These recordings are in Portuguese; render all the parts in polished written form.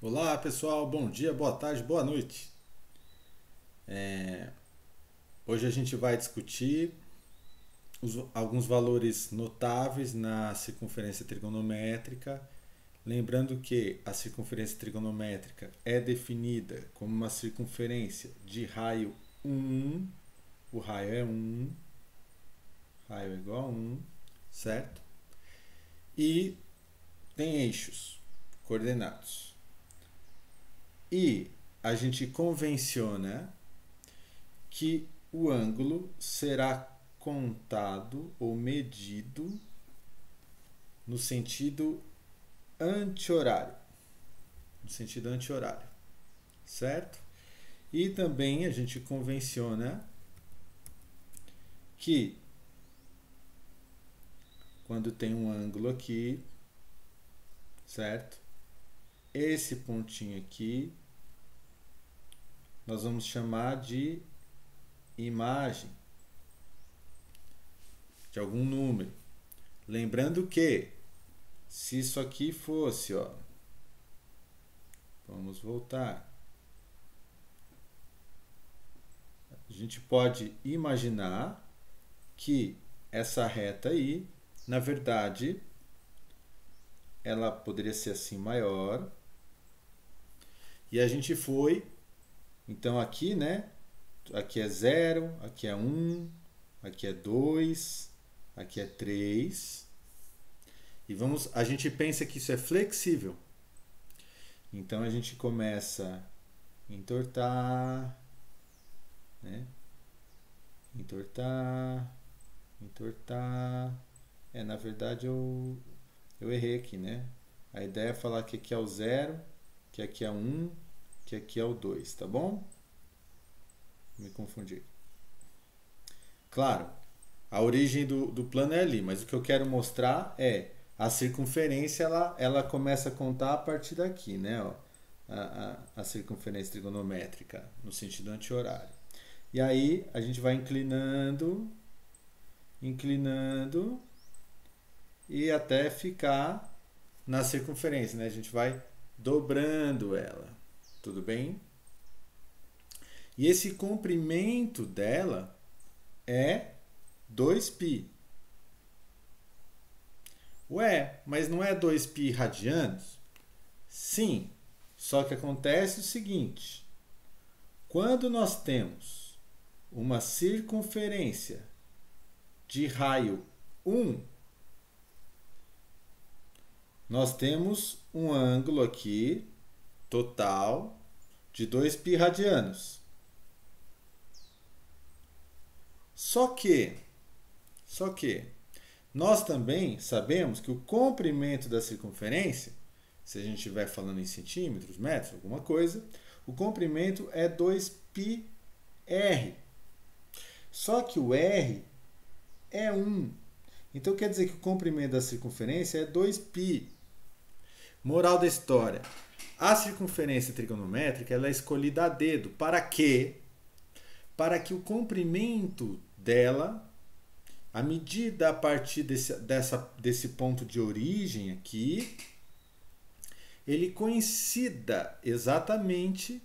Olá pessoal, bom dia, boa tarde, boa noite. Hoje a gente vai discutir alguns valores notáveis na circunferência trigonométrica. Lembrando que a circunferência trigonométrica é definida como uma circunferência de raio 1, o raio é 1, raio é igual a 1, certo? E tem eixos coordenados. E a gente convenciona que o ângulo será contado ou medido no sentido anti-horário, no sentido anti-horário, certo? E também a gente convenciona que quando tem um ângulo aqui, certo? Esse pontinho aqui nós vamos chamar de imagem de algum número. Lembrando que se isso aqui fosse, ó, vamos voltar. A gente pode imaginar que essa reta aí, na verdade, ela poderia ser assim maior. E a gente foi, então aqui, né? Aqui é 0, aqui é 1, aqui é 2, aqui é 3. E a gente pensa que isso é flexível. Então a gente começa a entortar, né? Entortar, entortar. Na verdade eu errei aqui, né? A ideia é falar que aqui é o 0, que aqui é o 1, que aqui é o 2, tá bom? Me confundi. Claro, a origem do plano é ali, mas o que eu quero mostrar é a circunferência, ela começa a contar a partir daqui, né? Ó, a circunferência trigonométrica, no sentido anti-horário. E aí a gente vai inclinando, inclinando, e até ficar na circunferência, né? A gente vai dobrando ela, tudo bem? E esse comprimento dela é 2π. Ué, mas não é 2π radianos? Sim, só que acontece o seguinte: quando nós temos uma circunferência de raio 1, nós temos um ângulo aqui total de 2π radianos. Só que nós também sabemos que o comprimento da circunferência, se a gente estiver falando em centímetros, metros, alguma coisa, o comprimento é 2πr. Só que o r é 1. Então quer dizer que o comprimento da circunferência é 2π. Moral da história: a circunferência trigonométrica ela é escolhida a dedo. Para quê? Para que o comprimento dela, a medida a partir desse ponto de origem aqui, ele coincida exatamente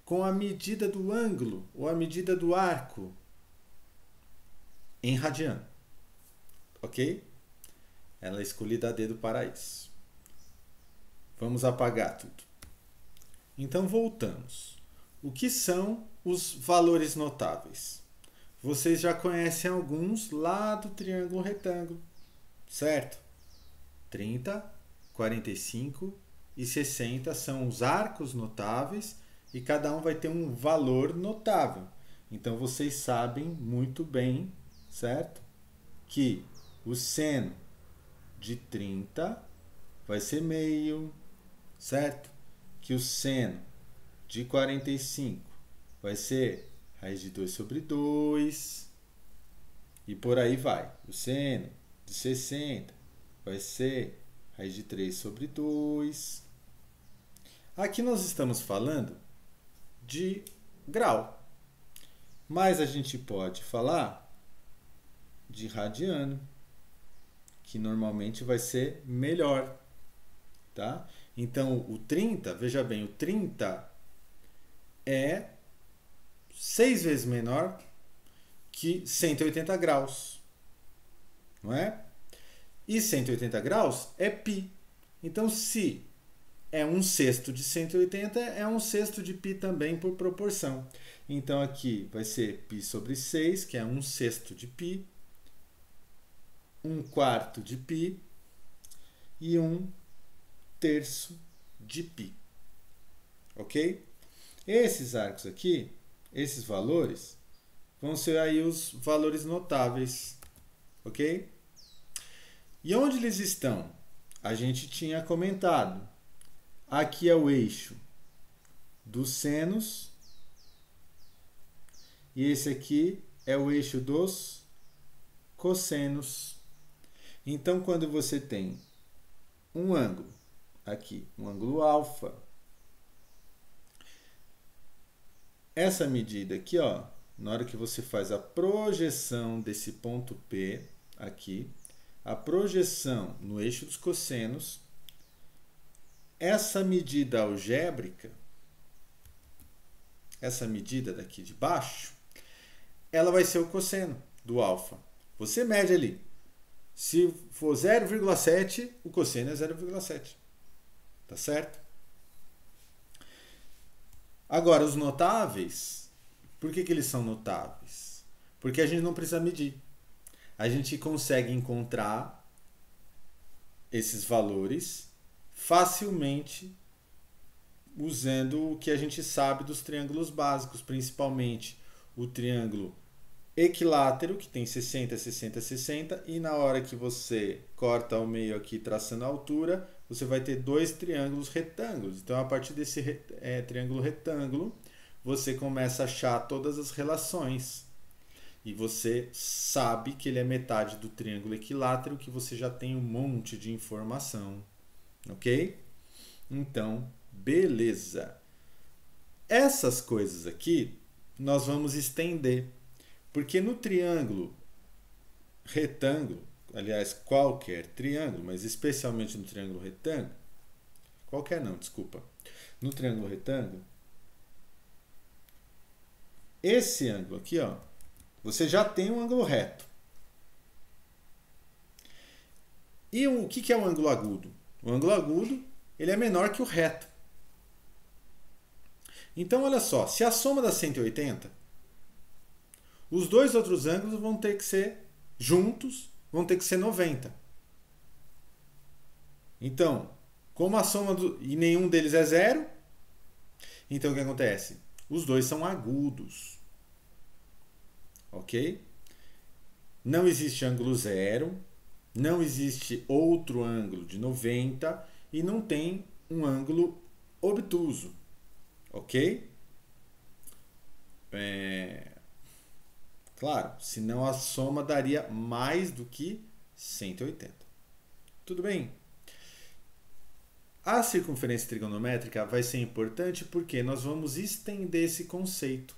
com a medida do ângulo ou a medida do arco em radiano. Ok? Ela é escolhida a dedo para isso. Vamos apagar tudo. Então voltamos. O que são os valores notáveis? Vocês já conhecem alguns lá do triângulo retângulo, certo? 30, 45 e 60 são os arcos notáveis e cada um vai ter um valor notável. Então vocês sabem muito bem, certo? Que o seno de 30 vai ser meio, certo? Que o seno de 45 vai ser raiz de 2 sobre 2. E por aí vai. O seno de 60 vai ser raiz de 3 sobre 2. Aqui nós estamos falando de grau. Mas a gente pode falar de radiano, que normalmente vai ser melhor, tá? Então, o 30, veja bem, o 30 é 6 vezes menor que 180 graus, não é? E 180 graus é π. Então, se é 1/6 de 180, é 1/6 de π também por proporção. Então, aqui vai ser π sobre 6, que é 1/6 de π, 1/4 de π e 1/3 de π. Ok? Esses arcos aqui, esses valores, vão ser aí os valores notáveis. Ok? E onde eles estão? A gente tinha comentado. Aqui é o eixo dos senos. E esse aqui é o eixo dos cossenos. Então, quando você tem um ângulo, aqui, um ângulo alfa, essa medida aqui, ó, na hora que você faz a projeção desse ponto P, aqui, a projeção no eixo dos cossenos, essa medida algébrica, essa medida daqui de baixo, ela vai ser o cosseno do alfa. Você mede ali. Se for 0,7, o cosseno é 0,7. Tá certo? Agora, os notáveis, por que eles são notáveis? Porque a gente não precisa medir. A gente consegue encontrar esses valores facilmente usando o que a gente sabe dos triângulos básicos, principalmente o triângulo equilátero, que tem 60, 60, 60, e na hora que você corta ao meio aqui, traçando a altura, você vai ter dois triângulos retângulos. Então, a partir desse triângulo retângulo, você começa a achar todas as relações. E você sabe que ele é metade do triângulo equilátero, que você já tem um monte de informação. Ok? Então, beleza. Essas coisas aqui, nós vamos estender. Porque no triângulo retângulo, aliás, qualquer triângulo, mas especialmente no triângulo retângulo, qualquer não, desculpa. No triângulo retângulo, esse ângulo aqui, ó, você já tem um ângulo reto. E o que é o ângulo agudo? O ângulo agudo, ele é menor que o reto. Então, olha só, se a soma dá 180, os dois outros ângulos vão ter que ser juntos, vão ter que ser 90. Então, como a soma e nenhum deles é zero, então o que acontece? Os dois são agudos. Ok? Não existe ângulo zero, não existe outro ângulo de 90 e não tem um ângulo obtuso. Ok? Claro, senão a soma daria mais do que 180. Tudo bem? A circunferência trigonométrica vai ser importante porque nós vamos estender esse conceito.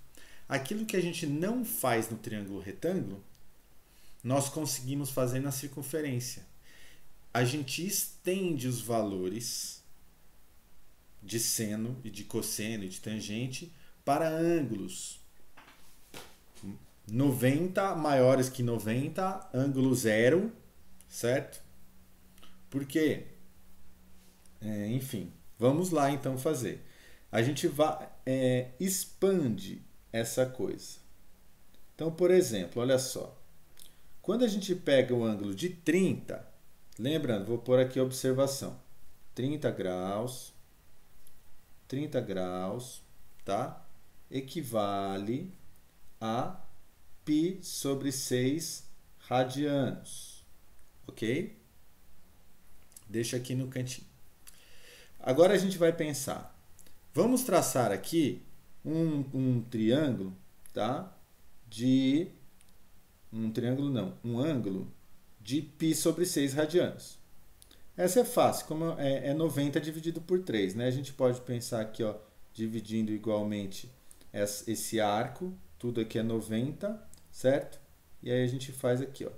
Aquilo que a gente não faz no triângulo retângulo, nós conseguimos fazer na circunferência. A gente estende os valores de seno e de cosseno e de tangente para ângulos 90 maiores que 90, ângulo zero, certo? Porque, enfim, vamos lá então fazer. A gente expande essa coisa. Então, por exemplo, olha só. Quando a gente pega o ângulo de 30, lembrando, vou pôr aqui a observação. 30 graus, tá? Equivale a π sobre 6 radianos. Ok? Deixa aqui no cantinho. Agora a gente vai pensar. Vamos traçar aqui um triângulo, tá? Um ângulo de π sobre 6 radianos. Essa é fácil, como é 90 dividido por 3, né? A gente pode pensar aqui, ó, dividindo igualmente esse arco, tudo aqui é 90, certo? E aí a gente faz aqui, ó.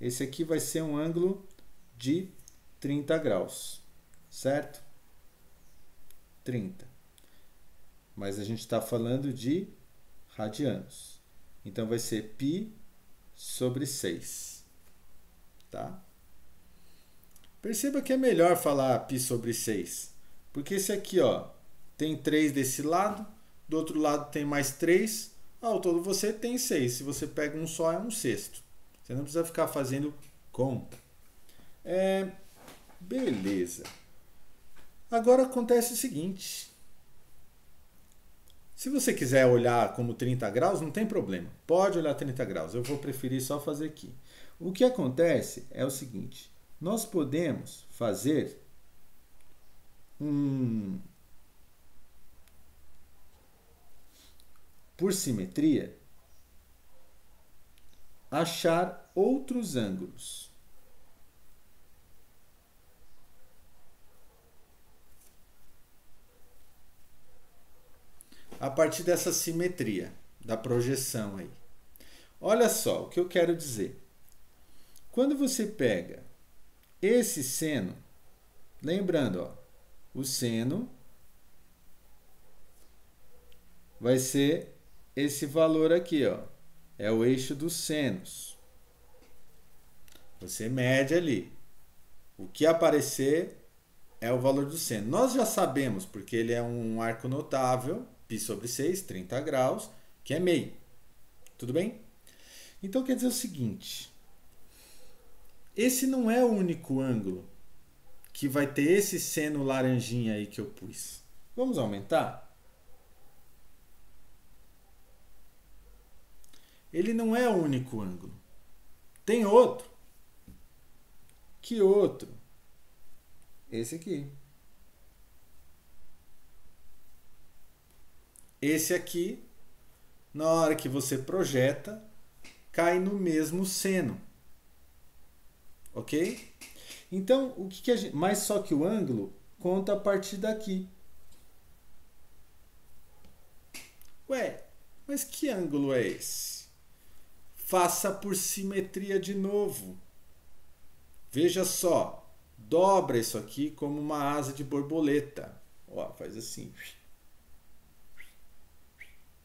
Esse aqui vai ser um ângulo de 30 graus, certo? 30. Mas a gente está falando de radianos. Então vai ser π sobre 6. Tá? Perceba que é melhor falar π sobre 6. Porque esse aqui, ó, tem 3 desse lado, do outro lado tem mais 3. Ao todo você tem 6. Se você pega um só, é um sexto. Você não precisa ficar fazendo conta. Beleza. Agora acontece o seguinte. Se você quiser olhar como 30 graus, não tem problema. Pode olhar 30 graus. Eu vou preferir só fazer aqui. O que acontece é o seguinte. Nós podemos fazer por simetria, achar outros ângulos. A partir dessa simetria, da projeção aí. Olha só o que eu quero dizer. Quando você pega esse seno, lembrando, ó, o seno vai ser esse valor aqui, ó. É o eixo dos senos. Você mede ali. O que aparecer é o valor do seno. Nós já sabemos, porque ele é um arco notável, π sobre 6, 30 graus, que é meio. Tudo bem? Então quer dizer o seguinte. Esse não é o único ângulo que vai ter esse seno laranjinha aí que eu pus. Vamos aumentar? Ele não é o único ângulo. Tem outro. Que outro? Esse aqui. Esse aqui, na hora que você projeta, cai no mesmo seno. Ok? Então, o que a gente... Mas só que o ângulo conta a partir daqui. Ué, mas que ângulo é esse? Faça por simetria de novo. Veja só. Dobra isso aqui como uma asa de borboleta. Ó, faz assim.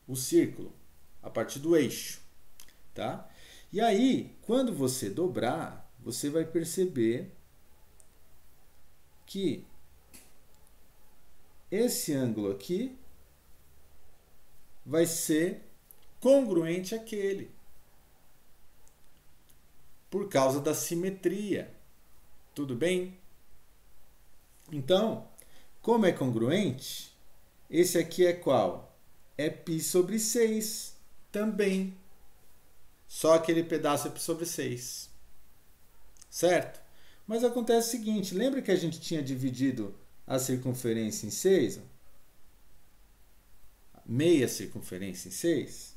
O círculo. A partir do eixo. Tá? E aí, quando você dobrar, você vai perceber que esse ângulo aqui vai ser congruente àquele. Por causa da simetria. Tudo bem? Então, como é congruente, esse aqui é qual? É π sobre 6 também. Só aquele pedaço é π sobre 6. Certo? Mas acontece o seguinte, lembra que a gente tinha dividido a circunferência em 6? Meia circunferência em 6?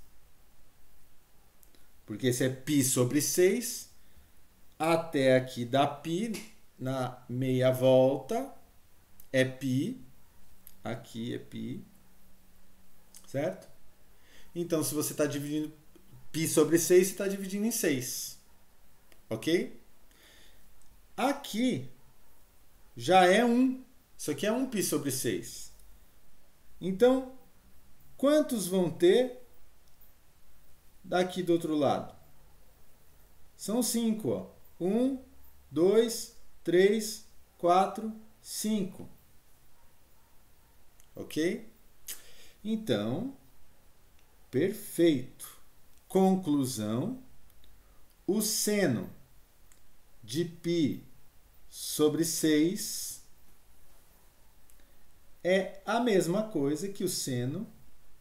Porque esse é π sobre 6, até aqui dá π, na meia volta é π, aqui é π, certo? Então, se você está dividindo π sobre 6, você está dividindo em 6, ok? Aqui já é 1. Isso aqui é 1 π sobre 6. Então, quantos vão ter daqui do outro lado? São 5. Ó. 1, 2, 3, 4, 5. Ok? Então, perfeito. Conclusão. O seno de π sobre 6 é a mesma coisa que o seno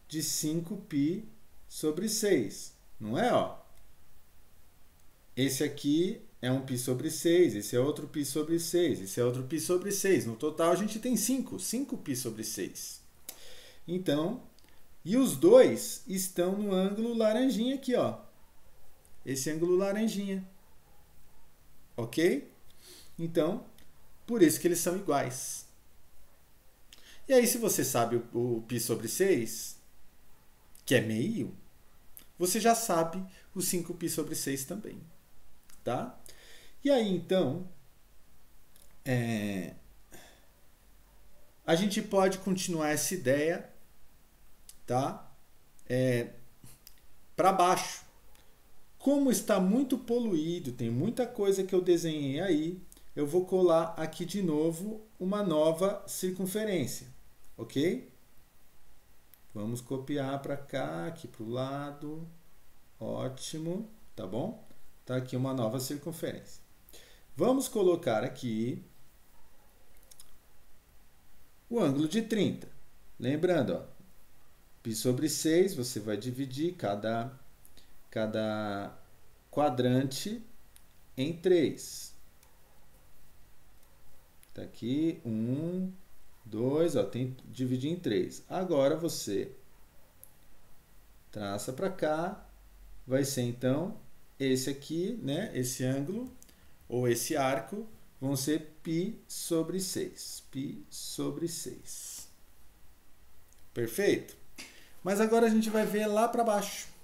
de 5π sobre 6. Não é? Ó? Esse aqui é um π sobre 6, esse é outro π sobre 6, esse é outro π sobre 6. No total a gente tem 5 π sobre 6. Então, e os dois estão no ângulo laranjinha aqui, ó. Esse ângulo laranjinha. Ok? Então, por isso que eles são iguais. E aí, se você sabe o π sobre 6, que é meio, você já sabe o 5π sobre 6 também. Tá? E aí, então, a gente pode continuar essa ideia, tá? Para baixo. Como está muito poluído, tem muita coisa que eu desenhei aí, eu vou colar aqui de novo uma nova circunferência, ok? Vamos copiar para cá, aqui para o lado, ótimo, tá bom? Tá aqui uma nova circunferência. Vamos colocar aqui o ângulo de 30. Lembrando, ó, π sobre 6, você vai dividir cada quadrante em 3. Tá aqui, 1, 2, ó, tem que dividir em 3. Agora você traça para cá, vai ser então esse aqui, né? Esse ângulo, ou esse arco, vão ser π sobre 6. π sobre 6. Perfeito? Mas agora a gente vai ver lá para baixo.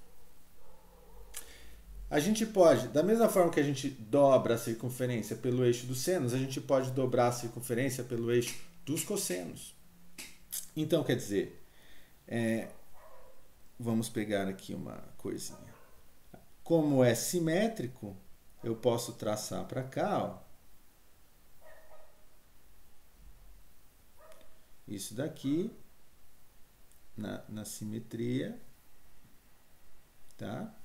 A gente pode, da mesma forma que a gente dobra a circunferência pelo eixo dos senos, a gente pode dobrar a circunferência pelo eixo dos cossenos. Então, quer dizer, vamos pegar aqui uma coisinha. Como é simétrico, eu posso traçar para cá, ó, isso daqui, na simetria, tá?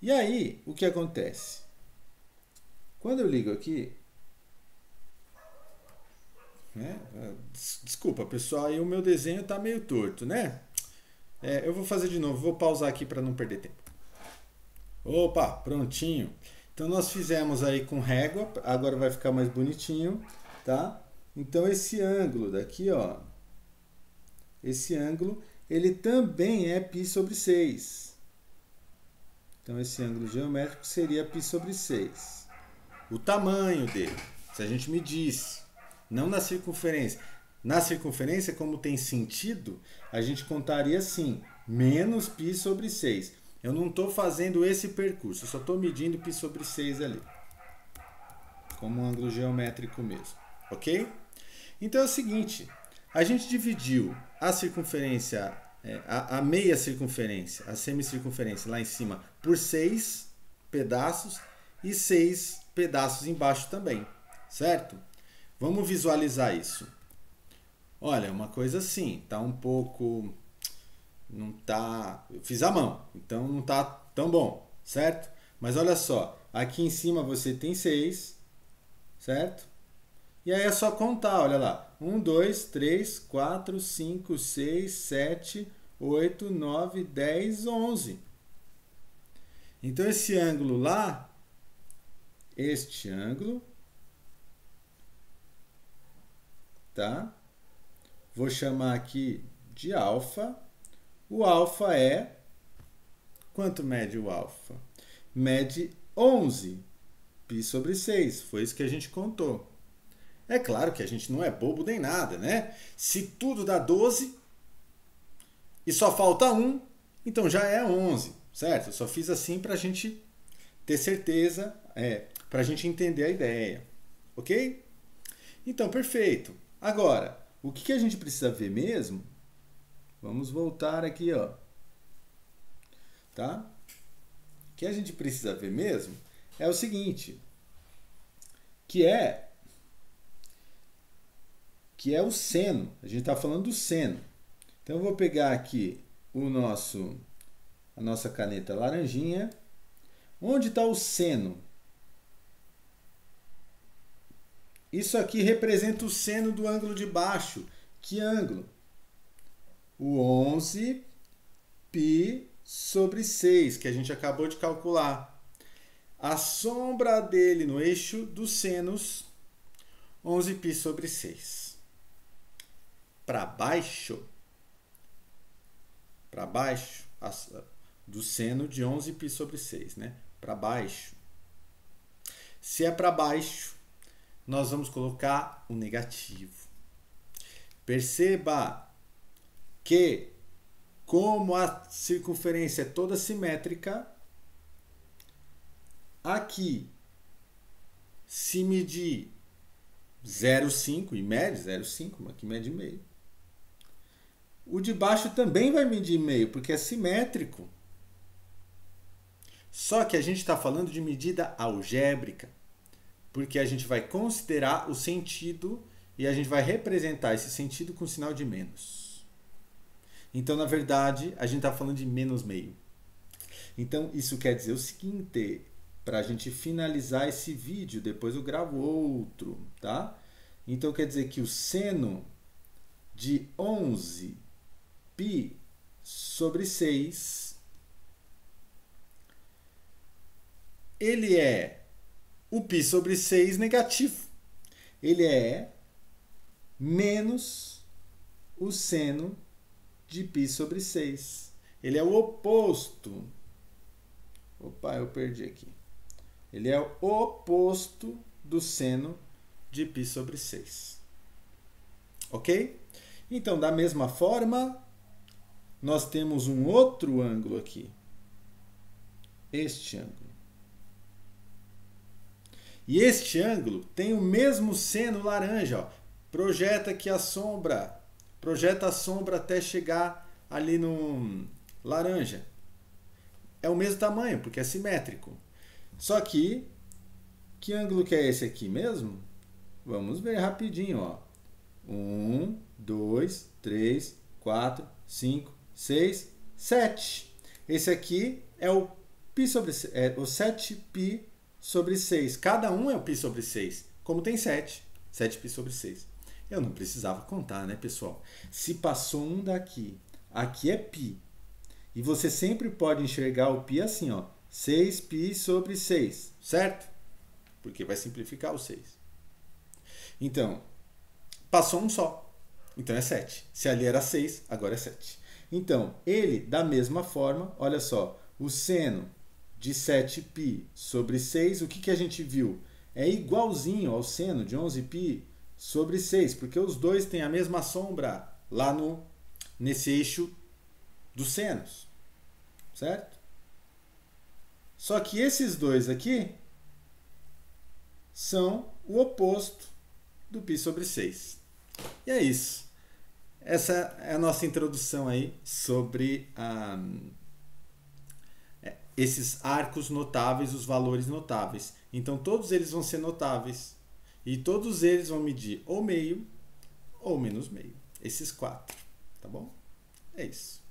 E aí, o que acontece? Quando eu ligo aqui, né? Desculpa, pessoal, aí o meu desenho está meio torto, né? Eu vou fazer de novo, vou pausar aqui para não perder tempo. Opa, prontinho. Então nós fizemos aí com régua, agora vai ficar mais bonitinho, tá? Então esse ângulo daqui, ó, esse ângulo, ele também é π sobre 6. Então, esse ângulo geométrico seria π sobre 6. O tamanho dele, se a gente medisse, não na circunferência. Na circunferência, como tem sentido, a gente contaria assim, menos π sobre 6. Eu não estou fazendo esse percurso, eu só estou medindo π sobre 6 ali. Como um ângulo geométrico mesmo, ok? Então, é o seguinte, a gente dividiu a circunferência... a meia circunferência, a semicircunferência lá em cima, por 6 pedaços e 6 pedaços embaixo também, certo? Vamos visualizar isso. Olha, uma coisa assim, tá um pouco... não tá... eu fiz à mão, então não tá tão bom, certo? Mas olha só, aqui em cima você tem 6, certo? E aí é só contar, olha lá. 1, 2, 3, 4, 5, 6, 7, 8, 9, 10, 11. Então, esse ângulo lá, este ângulo, tá? Vou chamar aqui de alfa. O alfa é... quanto mede o alfa? Mede 11 π sobre 6. Foi isso que a gente contou. É claro que a gente não é bobo nem nada, né? Se tudo dá 12 e só falta 1, então já é 11, certo? Eu só fiz assim para a gente ter certeza, para a gente entender a ideia, ok? Então, perfeito. Agora, o que a gente precisa ver mesmo? Vamos voltar aqui, ó. Tá? O que a gente precisa ver mesmo é o seguinte, que é o seno. A gente está falando do seno. Então, eu vou pegar aqui a nossa caneta laranjinha. Onde está o seno? Isso aqui representa o seno do ângulo de baixo. Que ângulo? O 11 π sobre 6, que a gente acabou de calcular. A sombra dele no eixo dos senos, 11 π sobre 6. Para baixo, do seno de 11 π sobre 6, né? Para baixo. Se é para baixo, nós vamos colocar o negativo. Perceba que, como a circunferência é toda simétrica, aqui, se medir 0,5 e mede 0,5, aqui mede meio. O de baixo também vai medir meio, porque é simétrico. Só que a gente está falando de medida algébrica, porque a gente vai considerar o sentido e a gente vai representar esse sentido com sinal de menos. Então, na verdade, a gente está falando de menos meio. Então, isso quer dizer o seguinte, para a gente finalizar esse vídeo, depois eu gravo outro, tá? Então, quer dizer que o seno de 11 π sobre 6, ele é o π sobre 6 negativo. Ele é menos o seno de π sobre 6. Ele é o oposto. Opa, eu perdi aqui. Ele é o oposto do seno de π sobre 6. Ok? Então, da mesma forma, nós temos um outro ângulo aqui. Este ângulo. E este ângulo tem o mesmo seno laranja. Ó. Projeta aqui a sombra. Projeta a sombra até chegar ali no laranja. É o mesmo tamanho, porque é simétrico. Só que ângulo que é esse aqui mesmo? Vamos ver rapidinho. Ó. 1, 2, 3, 4, 5, 6, 7. Esse aqui é o π sobre o 7π sobre 6. Cada um é o π sobre 6. Como tem 7, 7π sobre 6. Eu não precisava contar, né, pessoal? Se passou um daqui, aqui é π. E você sempre pode enxergar o π assim, ó, 6π sobre 6, certo? Porque vai simplificar o 6. Então, passou um só. Então é 7. Se ali era 6, agora é 7. Então, ele, da mesma forma, olha só, o seno de 7π sobre 6, o que a gente viu? É igualzinho ao seno de 11π sobre 6, porque os dois têm a mesma sombra lá nesse eixo dos senos, certo? Só que esses dois aqui são o oposto do π sobre 6. E é isso. Essa é a nossa introdução aí sobre esses arcos notáveis, os valores notáveis. Então, todos eles vão ser notáveis. E todos eles vão medir ou meio ou menos meio. Esses 4. Tá bom? É isso.